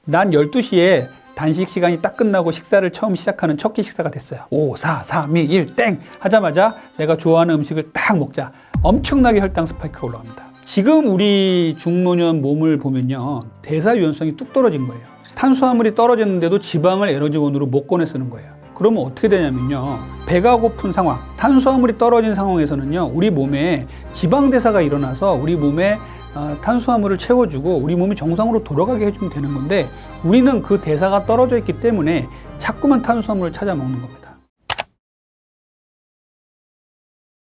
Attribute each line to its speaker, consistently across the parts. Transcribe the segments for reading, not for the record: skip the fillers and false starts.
Speaker 1: 난 12시에 단식 시간이 딱 끝나고 식사를 처음 시작하는 첫 끼 식사가 됐어요. 5, 4, 3, 2, 1, 땡! 하자마자 내가 좋아하는 음식을 딱 먹자. 엄청나게 혈당 스파이크가 올라갑니다. 지금 우리 중노년 몸을 보면요. 대사 유연성이 뚝 떨어진 거예요. 탄수화물이 떨어졌는데도 지방을 에너지원으로 못 꺼내 쓰는 거예요. 그러면 어떻게 되냐면요. 배가 고픈 상황, 탄수화물이 떨어진 상황에서는요. 우리 몸에 지방 대사가 일어나서 우리 몸에 탄수화물을 채워주고 우리 몸이 정상으로 돌아가게 해주면 되는 건데 우리는 그 대사가 떨어져 있기 때문에 자꾸만 탄수화물을 찾아 먹는 겁니다.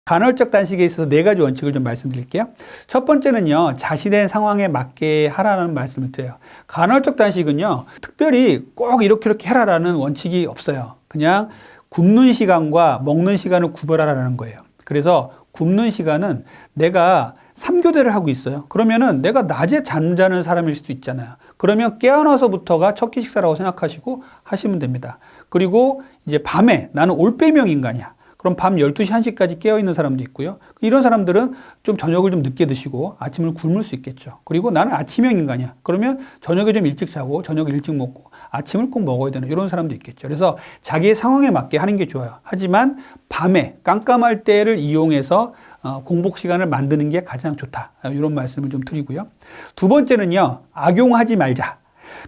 Speaker 1: 간헐적 단식에 있어서 4가지 원칙을 좀 말씀드릴게요. 첫 번째는요, 자신의 상황에 맞게 하라는 말씀을 드려요. 간헐적 단식은요, 특별히 꼭 이렇게 해라라는 원칙이 없어요. 그냥 굶는 시간과 먹는 시간을 구별하라는 거예요. 그래서 굶는 시간은 내가 3교대를 하고 있어요. 그러면은 내가 낮에 잠자는 사람일 수도 있잖아요. 그러면 깨어나서부터가 첫 끼 식사라고 생각하시고 하시면 됩니다. 그리고 이제 밤에 나는 올빼미형 인간이야. 그럼 밤 12시, 1시까지 깨어있는 사람도 있고요. 이런 사람들은 좀 저녁을 좀 늦게 드시고 아침을 굶을 수 있겠죠. 그리고 나는 아침형 인간이야. 그러면 저녁에 좀 일찍 자고 저녁을 일찍 먹고 아침을 꼭 먹어야 되는 이런 사람도 있겠죠. 그래서 자기의 상황에 맞게 하는 게 좋아요. 하지만 밤에 깜깜할 때를 이용해서 공복 시간을 만드는 게 가장 좋다. 이런 말씀을 좀 드리고요. 두 번째는요. 악용하지 말자.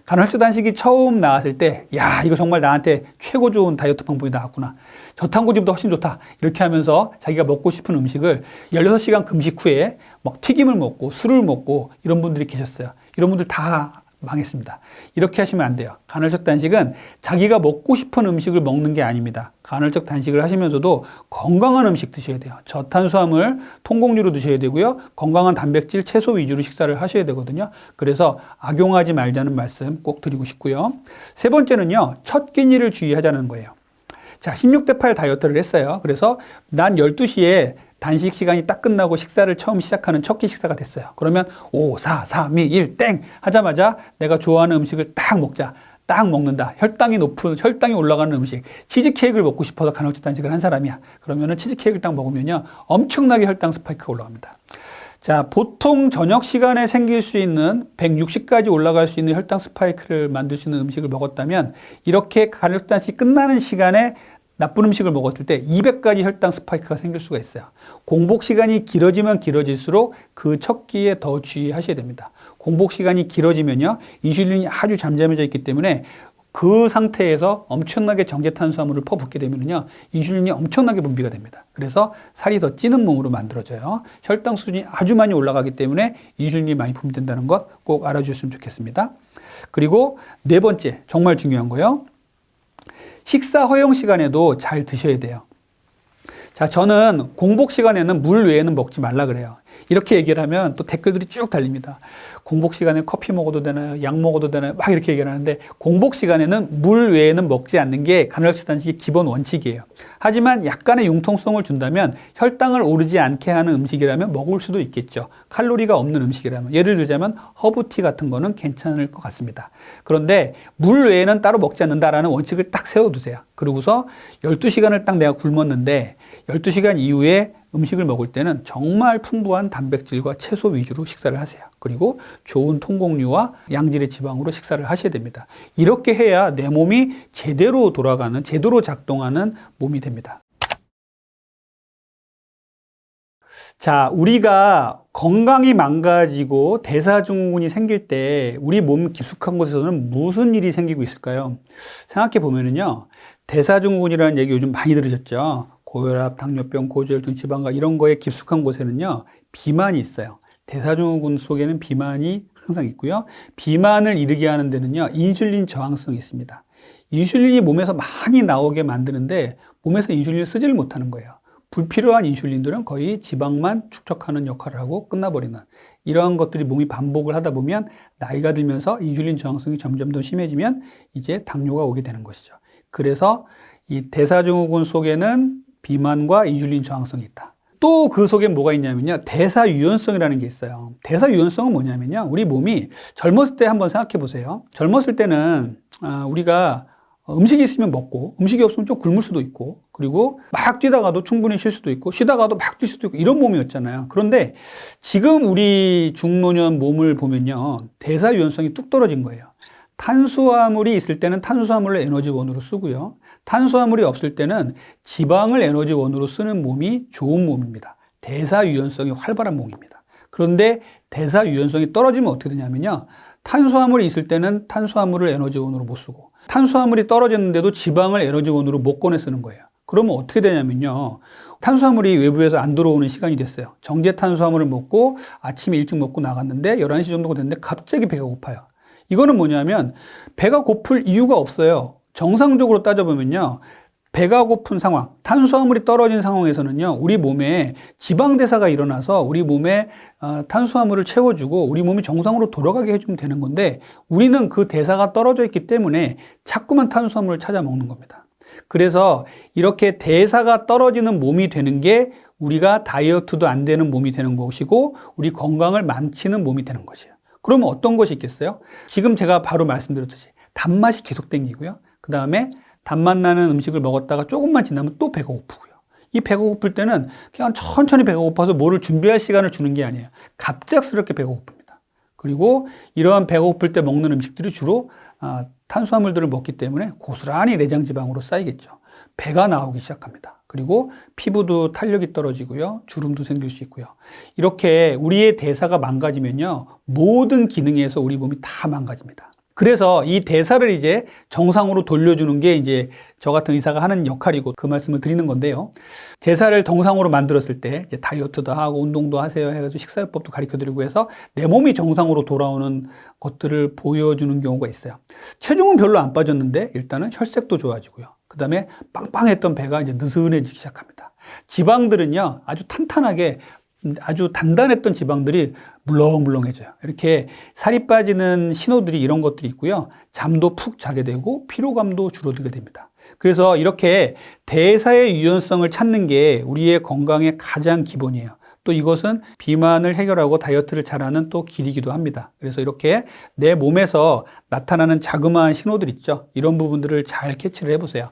Speaker 1: 간헐적 단식이 처음 나왔을 때, 야, 이거 정말 나한테 최고 좋은 다이어트 방법이 나왔구나. 저탄고지보다 훨씬 좋다. 이렇게 하면서 자기가 먹고 싶은 음식을 16시간 금식 후에 막 튀김을 먹고 술을 먹고 이런 분들이 계셨어요. 이런 분들 다 망했습니다. 이렇게 하시면 안 돼요. 간헐적 단식은 자기가 먹고 싶은 음식을 먹는 게 아닙니다. 간헐적 단식을 하시면서도 건강한 음식 드셔야 돼요. 저탄수화물, 통곡류로 드셔야 되고요. 건강한 단백질, 채소 위주로 식사를 하셔야 되거든요. 그래서 악용하지 말자는 말씀 꼭 드리고 싶고요. 세 번째는요. 첫 끼니를 주의하자는 거예요. 자, 16대 8 다이어트를 했어요. 그래서 난 12시에 단식 시간이 딱 끝나고 식사를 처음 시작하는 첫 끼 식사가 됐어요. 그러면 5, 4, 3, 2, 1, 땡! 하자마자 내가 좋아하는 음식을 딱 먹자. 딱 먹는다. 혈당이 올라가는 음식. 치즈케이크를 먹고 싶어서 간헐적 단식을 한 사람이야. 그러면은 치즈케이크를 딱 먹으면요. 엄청나게 혈당 스파이크가 올라갑니다. 자, 보통 저녁 시간에 생길 수 있는 160까지 올라갈 수 있는 혈당 스파이크를 만들 수 있는 음식을 먹었다면 이렇게 간헐적 단식이 끝나는 시간에 나쁜 음식을 먹었을 때 200까지 혈당 스파이크가 생길 수가 있어요. 공복 시간이 길어지면 길어질수록 그 첫 끼에 더 주의하셔야 됩니다. 공복 시간이 길어지면요. 인슐린이 아주 잠잠해져 있기 때문에 그 상태에서 엄청나게 정제 탄수화물을 퍼붓게 되면요. 인슐린이 엄청나게 분비가 됩니다. 그래서 살이 더 찌는 몸으로 만들어져요. 혈당 수준이 아주 많이 올라가기 때문에 인슐린이 많이 분비된다는 것 꼭 알아주셨으면 좋겠습니다. 그리고 네 번째, 정말 중요한 거요. 식사 허용 시간에도 잘 드셔야 돼요. 자, 저는 공복 시간에는 물 외에는 먹지 말라 그래요. 이렇게 얘기를 하면 또 댓글들이 쭉 달립니다. 공복 시간에 커피 먹어도 되나요? 약 먹어도 되나요? 막 이렇게 얘기를 하는데 공복 시간에는 물 외에는 먹지 않는 게 간헐적 단식의 기본 원칙이에요. 하지만 약간의 융통성을 준다면 혈당을 오르지 않게 하는 음식이라면 먹을 수도 있겠죠. 칼로리가 없는 음식이라면. 예를 들자면 허브티 같은 거는 괜찮을 것 같습니다. 그런데 물 외에는 따로 먹지 않는다라는 원칙을 딱 세워두세요. 그러고서 12시간을 딱 내가 굶었는데 12시간 이후에 음식을 먹을 때는 정말 풍부한 단백질과 채소 위주로 식사를 하세요. 그리고 좋은 통곡류와 양질의 지방으로 식사를 하셔야 됩니다. 이렇게 해야 내 몸이 제대로 돌아가는, 제대로 작동하는 몸이 됩니다. 자, 우리가 건강이 망가지고 대사증후군이 생길 때 우리 몸 깊숙한 곳에서는 무슨 일이 생기고 있을까요? 생각해 보면은요, 대사증후군이라는 얘기 요즘 많이 들으셨죠? 고혈압, 당뇨병, 고지혈증, 지방간 이런 거에 깊숙한 곳에는요, 비만이 있어요. 대사증후군 속에는 비만이 항상 있고요. 비만을 일으키게 하는 데는요, 인슐린 저항성이 있습니다. 인슐린이 몸에서 많이 나오게 만드는데 몸에서 인슐린을 쓰지를 못하는 거예요. 불필요한 인슐린들은 거의 지방만 축적하는 역할을 하고 끝나버리는 이러한 것들이 몸이 반복을 하다 보면 나이가 들면서 인슐린 저항성이 점점 더 심해지면 이제 당뇨가 오게 되는 것이죠. 그래서 이 대사증후군 속에는 비만과 인슐린 저항성이 있다. 또 그 속에 뭐가 있냐면요. 대사유연성이라는 게 있어요. 대사유연성은 뭐냐면요. 우리 몸이 젊었을 때 한번 생각해 보세요. 젊었을 때는 우리가 음식이 있으면 먹고 음식이 없으면 좀 굶을 수도 있고 그리고 막 뛰다가도 충분히 쉴 수도 있고 쉬다가도 막 뛸 수도 있고 이런 몸이었잖아요. 그런데 지금 우리 중노년 몸을 보면요. 대사유연성이 뚝 떨어진 거예요. 탄수화물이 있을 때는 탄수화물을 에너지원으로 쓰고요. 탄수화물이 없을 때는 지방을 에너지원으로 쓰는 몸이 좋은 몸입니다. 대사 유연성이 활발한 몸입니다. 그런데 대사 유연성이 떨어지면 어떻게 되냐면요. 탄수화물이 있을 때는 탄수화물을 에너지원으로 못 쓰고, 탄수화물이 떨어졌는데도 지방을 에너지원으로 못 꺼내 쓰는 거예요. 그러면 어떻게 되냐면요. 탄수화물이 외부에서 안 들어오는 시간이 됐어요. 정제 탄수화물을 먹고 아침에 일찍 먹고 나갔는데 11시 정도가 됐는데 갑자기 배가 고파요. 이거는 뭐냐면 배가 고플 이유가 없어요. 정상적으로 따져보면요. 배가 고픈 상황, 탄수화물이 떨어진 상황에서는요, 우리 몸에 지방대사가 일어나서 우리 몸에 탄수화물을 채워주고 우리 몸이 정상으로 돌아가게 해주면 되는 건데, 우리는 그 대사가 떨어져 있기 때문에 자꾸만 탄수화물을 찾아 먹는 겁니다. 그래서 이렇게 대사가 떨어지는 몸이 되는 게 우리가 다이어트도 안 되는 몸이 되는 것이고, 우리 건강을 망치는 몸이 되는 것이에요. 그러면 어떤 것이 있겠어요? 지금 제가 바로 말씀드렸듯이 단맛이 계속 땡기고요. 그 다음에 단맛 나는 음식을 먹었다가 조금만 지나면 또 배가 고프고요. 이 배가 고플 때는 그냥 천천히 배가 고파서 뭐를 준비할 시간을 주는 게 아니에요. 갑작스럽게 배가 고픕니다. 그리고 이러한 배가 고플 때 먹는 음식들이 주로 탄수화물들을 먹기 때문에 고스란히 내장 지방으로 쌓이겠죠. 배가 나오기 시작합니다. 그리고 피부도 탄력이 떨어지고요. 주름도 생길 수 있고요. 이렇게 우리의 대사가 망가지면요. 모든 기능에서 우리 몸이 다 망가집니다. 그래서 이 대사를 이제 정상으로 돌려주는 게 이제 저 같은 의사가 하는 역할이고, 그 말씀을 드리는 건데요. 대사를 정상으로 만들었을 때 이제 다이어트도 하고 운동도 하세요 해가지고 식사요법도 가르쳐 드리고 해서 내 몸이 정상으로 돌아오는 것들을 보여주는 경우가 있어요. 체중은 별로 안 빠졌는데 일단은 혈색도 좋아지고요. 그 다음에 빵빵했던 배가 이제 느슨해지기 시작합니다. 지방들은요, 아주 탄탄하게, 아주 단단했던 지방들이 물렁물렁해져요. 이렇게 살이 빠지는 신호들이 이런 것들이 있고요. 잠도 푹 자게 되고 피로감도 줄어들게 됩니다. 그래서 이렇게 대사의 유연성을 찾는 게 우리의 건강의 가장 기본이에요. 또 이것은 비만을 해결하고 다이어트를 잘하는 또 길이기도 합니다. 그래서 이렇게 내 몸에서 나타나는 자그마한 신호들 있죠. 이런 부분들을 잘 캐치를 해보세요.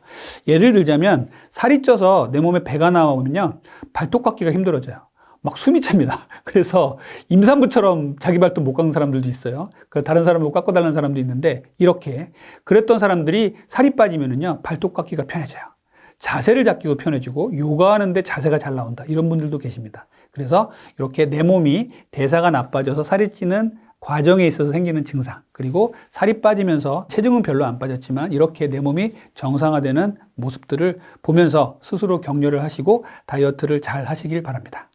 Speaker 1: 예를 들자면 살이 쪄서 내 몸에 배가 나오면요. 발톱 깎기가 힘들어져요. 막 숨이 찹니다. 그래서 임산부처럼 자기 발톱 못 깎는 사람들도 있어요. 다른 사람 못 깎아달라는 사람도 있는데, 이렇게 그랬던 사람들이 살이 빠지면은요, 발톱 깎기가 편해져요. 자세를 잡기도 편해지고 요가하는데 자세가 잘 나온다. 이런 분들도 계십니다. 그래서 이렇게 내 몸이 대사가 나빠져서 살이 찌는 과정에 있어서 생기는 증상, 그리고 살이 빠지면서 체중은 별로 안 빠졌지만 이렇게 내 몸이 정상화되는 모습들을 보면서 스스로 격려를 하시고 다이어트를 잘 하시길 바랍니다.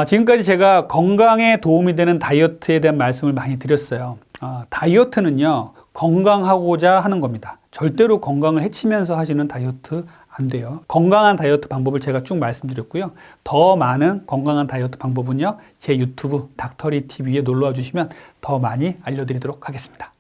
Speaker 1: 지금까지 제가 건강에 도움이 되는 다이어트에 대한 말씀을 많이 드렸어요. 다이어트는요, 건강하고자 하는 겁니다. 절대로 건강을 해치면서 하시는 다이어트 안 돼요. 건강한 다이어트 방법을 제가 쭉 말씀드렸고요. 더 많은 건강한 다이어트 방법은요, 제 유튜브 닥터리 TV에 놀러와 주시면 더 많이 알려드리도록 하겠습니다.